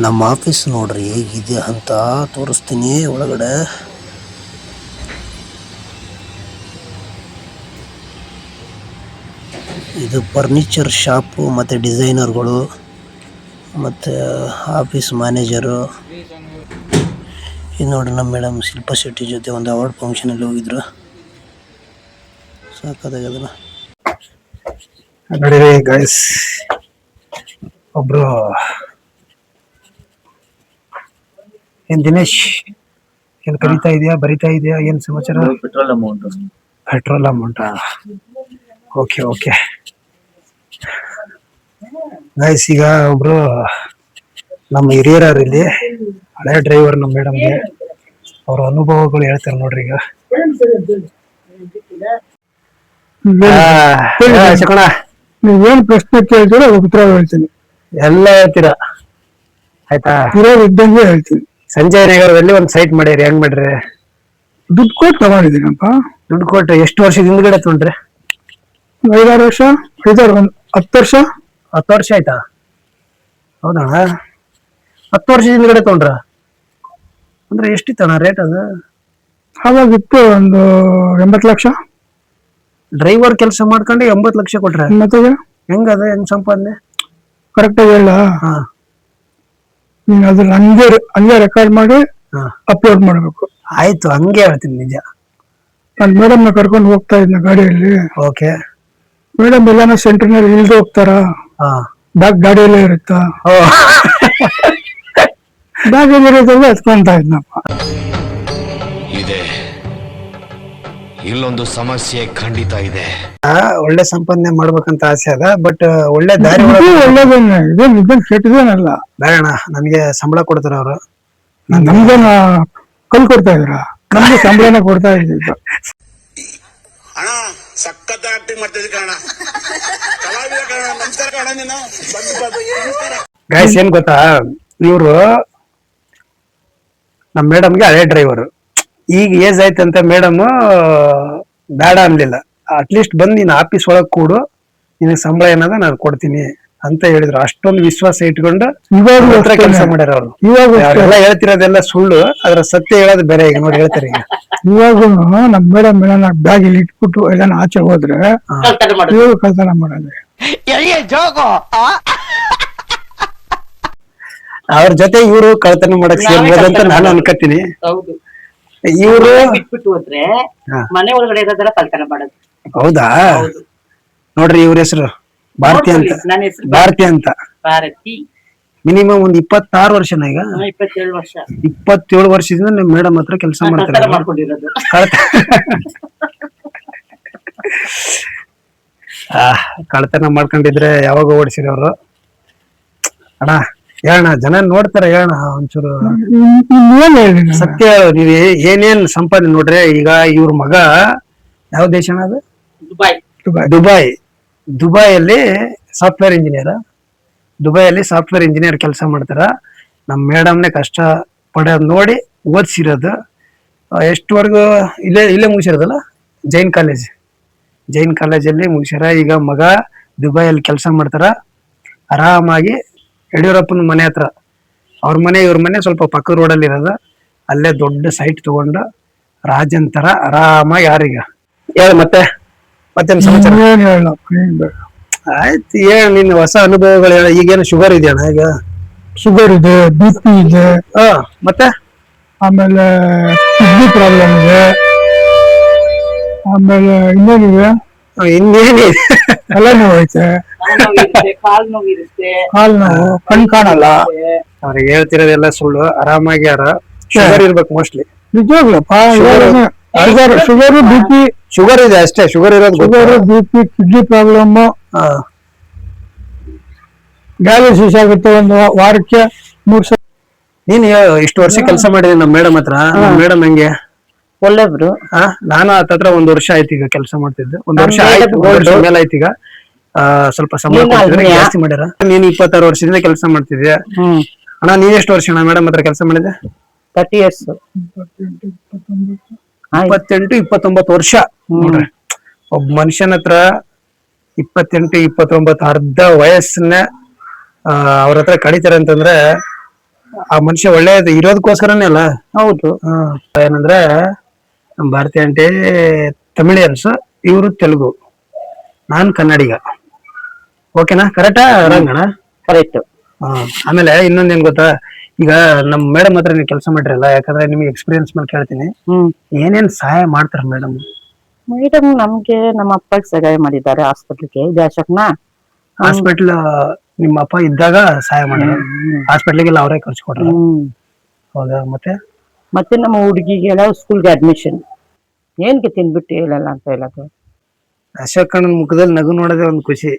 ನಮ್ಮ ಆಫೀಸ್ ನೋಡ್ರಿ ಹೇಗಿದೆ ಅಂತ ತೋರಿಸ್ತೀನಿ ಒಳಗಡೆ. ಇದು ಫರ್ನಿಚರ್ ಶಾಪು ಮತ್ತು ಡಿಸೈನರ್ಗಳು ಮತ್ತು ಆಫೀಸ್ ಮ್ಯಾನೇಜರು. ಇದು ನೋಡ್ರಿ ನಮ್ಮ ಮೇಡಮ್ ಶಿಲ್ಪಾ ಶೆಟ್ಟಿ ಜೊತೆ ಒಂದು ಅವಾರ್ಡ್ ಫಂಕ್ಷನಲ್ಲಿ ಹೋಗಿದ್ರು. ಸಾಕಾಗದಲ್ಲ ನೋಡಿ ಗೈಸ್, ಒಬ್ರು ಏನ್ ದಿನೇಶ್ ಏನ್ ಕಲಿತಾ ಇದೆಯಾ ಬರಿತಾ ಇದೆಯಾ ಏನ್ ಸಮಾಚಾರ? Petrol amount okay okay guys, ಈಗ ಒಬ್ರು ನಮ್ಮ ಹಿರಿಯರು ಇಲ್ಲಿ ಹಳೆ ಡ್ರೈವರ್ ನಮ್ಮ ಮೇಡಮ್ಗೆ ಅವ್ರ ಅನುಭವಗಳು ಹೇಳ್ತಾರೆ ನೋಡ್ರಿ. ಈಗ ನೀವೇನ್ ಪ್ರಶ್ನೆ ಕೇಳ್ತೀರ ಉತ್ತರ ಹೇಳ್ತೀನಿ, ಎಲ್ಲ ಹೇಳ್ತೀರಾ ಆಯ್ತಾ? ಇದ್ದಂಗೆ ಹೇಳ್ತೀನಿ. ಸಂಜಯ್ ನಗರದಲ್ಲಿ ಒಂದ್ ಸೈಟ್ ಮಾಡಿರಿ, ಹೆಂಗ್ ಮಾಡ್ರಿ? ದುಡ್ಡು ಕೊಟ್ಟು ತಗೊಂಡಿದ್ದೀನಪ್ಪ. ದುಡ್ಡು ಕೊಟ್ಟು ಎಷ್ಟು ವರ್ಷದ ಹಿಂದ್ಗಡೆ ತೊಗೊಂಡ್ರಿ? 5-6 ವರ್ಷ, 10 ವರ್ಷ. 10 ವರ್ಷ ಆಯ್ತಾ? ಹೌದಣ್ಣ, 10 ವರ್ಷದ ಹಿಂದ್ಗಡೆ ತೊಗೊಂಡ್ರ? ಅಂದ್ರೆ ಎಷ್ಟಿತ್ತಣ್ಣ ರೇಟ್ ಅದು? ಅವಾಗ ಇತ್ತು ಒಂದು 80 ಲಕ್ಷ. ಡ್ರೈವರ್ ಕೆಲಸ ಮಾಡ್ಕೊಂಡು 80 ಲಕ್ಷ ಕೊಟ್ರೆ ಮತ್ತೆ ಹೆಂಗದ? ಹೆಂಗ್ ಸಂಪಾದನೆ? ಕರೆಕ್ಟ್ ಆಗಿ ಹೇಳ. ನೀನ್ ಅದನ್ನ ಹಂಗೆ ರೆಕಾರ್ಡ್ ಮಾಡಿ ಅಪ್ಲೋಡ್ ಮಾಡ್ಬೇಕು. ಆಯ್ತು, ಹಂಗೆ ಹೇಳ್ತೀನಿ ನಿಜ. ನಾನು ಮೇಡಮ್ ನ ಕರ್ಕೊಂಡು ಹೋಗ್ತಾ ಇದ್ನ ಗಾಡಿಯಲ್ಲಿ. ಓಕೆ. ಮೇಡಮ್ ಎಲ್ಲಾನ ಸೆಂಟರ್ ನಲ್ಲಿ ಇಳ್ದು ಹೋಗ್ತಾರ, ಬ್ಯಾಗ್ ಗಾಡಿಯಲ್ಲೇ ಇರುತ್ತಾ? ಬ್ಯಾಗ್ ಇರೋದೆಲ್ಲ ಎತ್ಕೊಂತ ಇದ್ನಪ್ಪ. ಇಲ್ಲೊಂದು ಸಮಸ್ಯೆ ಖಂಡಿತ ಇದೆ. ಒಳ್ಳೆ ಸಂಪಾದನೆ ಮಾಡ್ಬೇಕಂತ ಆಸೆ ಅದ, ಬಟ್ ಒಳ್ಳೆ ದಾರಿ ಕೆಟ್ಟದೇನಲ್ಲ. ಬೇಡಣ್ಣ, ನನ್ಗೆ ಸಂಬಳ ಕೊಡ್ತಾರ ಅವರು. ನಮ್ಗೇನ ಕಲ್ ಕೊಡ್ತಾ ಇದ್ರ? ನಮ್ಗೆ ಸಂಬಳನ ಕೊಡ್ತಾ ಇದ್ದಿದ್ದು. ಸಖತ್ ಆಕ್ಟಿಂಗ್ ಮಾಡ್ತಿದ್ದೆ ಕಣ. ಗೈಸ್, ಏನ್ ಗೊತ್ತಾ, ಇವ್ರು ನಮ್ ಮೇಡಮ್ಗೆ ಹಳೆ ಡ್ರೈವರ್. ಈಗ ಏಜ್ ಆಯ್ತಂತ ಮೇಡಮ್ ಬೇಡ ಅನ್ಲಿಲ್ಲ. ಅಟ್ಲೀಸ್ಟ್ ಬಂದು ನೀನ್ ಆಫೀಸ್ ಒಳಗ್ ಕೂಡು, ನಿನಗೆ ಸಂಬಳ ಏನದ ನಾನು ಕೊಡ್ತೀನಿ ಅಂತ ಹೇಳಿದ್ರು. ಅಷ್ಟೊಂದು ವಿಶ್ವಾಸ ಇಟ್ಕೊಂಡು ಇವಾಗ ಕೆಲಸ ಮಾಡ್ಯಾರ ಅವ್ರು. ಇವಾಗ ಹೇಳ್ತಿರೋದೆಲ್ಲ ಸುಳ್ಳು, ಅದ್ರ ಸತ್ಯ ಹೇಳೋದು ಬೇರೆ. ಈಗ ನೋಡಿ ಹೇಳ್ತಾರೆ, ಈಗ ಇವಾಗ ನಮ್ ಮೇಡಮ್ ಬ್ಯಾಗ್ ಇಲ್ಲಿ ಇಟ್ಬಿಟ್ಟು ಎಲ್ಲ ಆಚೆ ಹೋದ್ರೆ ಕಳ್ತನ ಮಾಡೋದು. ಅವ್ರ ಜೊತೆ ಇವರು ಕಳ್ತನ ಮಾಡಕ್ ಸೇರ್ಬೋದು ಅಂತ ನಾನು ಅನ್ಕೋತೀನಿ. ಇವರು ಬಿಟ್ಬಿಟ್ಟು ಹೋದ್ರೆ ಮನೆ ಒಳಗಡೆ ಇರೋದೆಲ್ಲ ಕಳ್ತನ ಮಾಡೋದು. ಹೌದಾ? ನೋಡ್ರಿ, ಇವ್ರ ಹೆಸರು ಭಾರತಿ ಅಂತ. ಭಾರತಿ ಅಂತ. ಭಾರತಿ ಮಿನಿಮಮ್ ಒಂದ್ 26 ವರ್ಷನ. ಈಗ 27 ವರ್ಷ. 27 ವರ್ಷದಿಂದ ನಿಮ್ ಮೇಡಮ್ ಹತ್ರ ಕೆಲಸ ಮಾಡ್ತಾರೆ. ಮಾಡ್ಕೊಂಡಿರೋದು. ಕಳ್ತನ ಮಾಡ್ಕೊಂಡಿದ್ರೆ ಯಾವಾಗ ಓಡಿಸಿರಿ ಅವರು? ಅಣ್ಣ ಹೇಳಣ್ಣ, ಜನ ನೋಡ್ತಾರೆ, ಹೇಳಣ್ಣ ಒಂಚೂರು ಸತ್ಯ ಹೇಳು. ನೀವ್ ಏನೇನ್ ಸಂಪಾದನೆ ನೋಡ್ರಿ. ಈಗ ಇವ್ರ ಮಗ ಯಾವ ದೇಶ ಅದು? ದುಬೈಯಲ್ಲಿ ಸಾಫ್ಟ್ವೇರ್ ಇಂಜಿನಿಯರ್. ದುಬೈಯಲ್ಲಿ ಸಾಫ್ಟ್ವೇರ್ ಇಂಜಿನಿಯರ್ ಕೆಲಸ ಮಾಡ್ತಾರ. ನಮ್ ಮೇಡಮ್ನೆ ಕಷ್ಟ ಪಡೋದ್ ನೋಡಿ ಓದಿಸಿರೋದು. ಎಷ್ಟುವರೆಗೂ ಇಲ್ಲೇ ಮುಗಿಸಿರೋದಲ್ಲ, ಜೈನ್ ಕಾಲೇಜಲ್ಲಿ ಮುಗಿಸ್ಯಾರ. ಈಗ ಮಗ ದುಬೈಯಲ್ಲಿ ಕೆಲಸ ಮಾಡ್ತಾರ. ಆರಾಮಾಗಿ ಯಡಿಯೂರಪ್ಪನ ಮನೆ ಹತ್ರ, ಅವ್ರ ಮನೆ ಇವ್ರ ಮನೆ ಸ್ವಲ್ಪ ಪಕ್ಕ ರೋಡಲ್ಲಿ ಇರೋದು. ಅಲ್ಲೇ ದೊಡ್ಡ ಸೈಟ್ ತಗೊಂಡು ರಾಜನ್ ತರ ಆರಾಮಾಗಿ. ಯಾರೀಗ ಹೇಳ ಮತ್ತೇನ್ ಸಮಾಚಾರ? ಆಯ್ತು, ಹೇಳ ನಿನ್ನ ಹೊಸ ಅನುಭವಗಳು ಹೇಳ. ಈಗೇನು ಶುಗರ್ ಇದೆಯಣ್ಣ? ಈಗ ಶುಗರ್ ಇದೆ, BP ಇದೆ, ಮತ್ತೆ ಆಮೇಲೆ ಕಿಡ್ನಿ ಪ್ರಾಬ್ಲಮ್ ಇದೆ, ಆಮೇಲೆ ಇನ್ನೇನಿದೆ ಎಲ್ಲ ನೋವು ಐತೆ, ಕಾಲ್ ನೋವಿರುತ್ತೆ, ಕಾಲ್ ನೋವು, ಕಣ್ ಕಾಣಲ್ಲ. ಅವ್ರಿಗೆ ಹೇಳ್ತಿರೋದೆಲ್ಲ ಸುಳ್ಳು. ಆರಾಮಾಗಿ ಯಾರ ಶುಗರ್ ಇರ್ಬೇಕು ಮೋಸ್ಟ್ಲಿ. ನಿಜವಾಗ್ಲಪ್ಪ, ಶುಗರ್ BP. ಶುಗರ್ ಇದೆ ಅಷ್ಟೇ, ಶುಗರ್ ಇರೋದು. Sugar, BP, kidney problem, dialysis ಆಗುತ್ತೆ ಒಂದು ವಾರಕ್ಕೆ 3 ಸಲ. ನೀನ್ ಇಷ್ಟು ವರ್ಷ ಕೆಲಸ ಮಾಡಿದೀನಿ ನಮ್ಮ ಮೇಡಮ್ ಹತ್ರ. ಮೇಡಮ್ ಹೆಂಗೆ? ಒಳ್ಳೆಬ್ರು. ನಾನು ಹತ್ರ 1 ವರ್ಷ ಆಯ್ತು ಈಗ ಕೆಲಸ ಮಾಡ್ತಿದ್ದೆ. 1 ವರ್ಷ ಆಯ್ತು, 1 ವರ್ಷ ಮೇಲೆ ಆಯ್ತು. ಈಗ ಸ್ವಲ್ಪ ಸಂಬಳ ಜಾಸ್ತಿ ಮಾಡ್ಯಾರ. ನೀನ್ 26 ವರ್ಷದಿಂದ ಕೆಲಸ ಮಾಡ್ತಿದ್ಯಾ ಅಣ್ಣ. ನೀನ್ ಎಷ್ಟು ವರ್ಷ ಅಣ್ಣ ಮೇಡಮ್ ಹತ್ರ ಕೆಲಸ ಮಾಡಿದೆ? 30 years. 28-29 ವರ್ಷ. ನೋಡ್ರಿ, ಒಬ್ಬ ಮನುಷ್ಯನ ಹತ್ರ 28-29 ಅರ್ಧ ವಯಸ್ಸನ್ನ ಅವ್ರ ಹತ್ರ ಕಡಿತಾರೆ ಅಂತಂದ್ರೆ ಆ ಮನುಷ್ಯ ಒಳ್ಳೆಯದು ಇರೋದಕ್ಕೋಸ್ಕರನೇ ಅಲ್ಲ. ಹೌದು. ಏನಂದ್ರೆ ನಮ್ಮ ಭಾರತಿ ಆಂಟಿ ತಮಿಳಿಯನ್ಸ್, ಇವರು ತೆಲುಗು, ನಾನು ಕನ್ನಡಿಗ. ಓಕೆನಾ? ಕರೆಕ್ಟಾ ರಂಗಣ? ಕರೆಕ್ಟ್. ಆಮೇಲೆ ಇನ್ನೊಂದೇನ್ ಗೊತ್ತಾ, ಈಗ ನಮ್ ಮೇಡಮ್ ಹತ್ರ ನೀವು ಕೆಲಸ ಮಾಡಿರಲ್ಲ, ಯಾಕಂದ್ರೆ ನಿಮ್ಗೆ ಎಕ್ಸ್ಪೀರಿಯನ್ಸ್ ಮೇಲೆ ಕೇಳ್ತೀನಿ, ಏನೇನ್ ಸಹಾಯ ಮಾಡ್ತಾರ ಮೇಡಮ್? ಮೇಡಮ್ ನಮ್ಗೆ ನಮ್ಮ ಅಪ್ಪಗೆ ಸಹಾಯ ಮಾಡಿದ್ದಾರೆ ಹಾಸ್ಪಿಟ್ಲ್ಗೆ. ಇದು ಅಶೋಕ್ನ ಹಾಸ್ಪಿಟ್ಲ್ ನಿಮ್ಮ ಅಪ್ಪ ಇದ್ದಾಗ ಸಹಾಯ ಮಾಡಿದ್ರು, ಹಾಸ್ಪಿಟ್ಲಿಗೆಲ್ಲ ಅವರೇ ಖರ್ಚು ಕೊಟ್ರು. ಹೌದಾ? ಮತ್ತೆ ನಮ್ಮ ಹುಡುಗಿಗೆಲ್ಲ ಸ್ಕೂಲ್ಗೆ ಅಡ್ಮಿಷನ್. ಏನ್ಗೆ ತಿನ್ಬಿಟ್ಟು ಹೇಳಲ್ಲ ಅಂತ ಹೇಳೋದು. ಅಶೋಕಣ್ಣನ ಮುಖದಲ್ಲಿ ನಗು ನೋಡೋದೇ ಒಂದು ಖುಷಿ.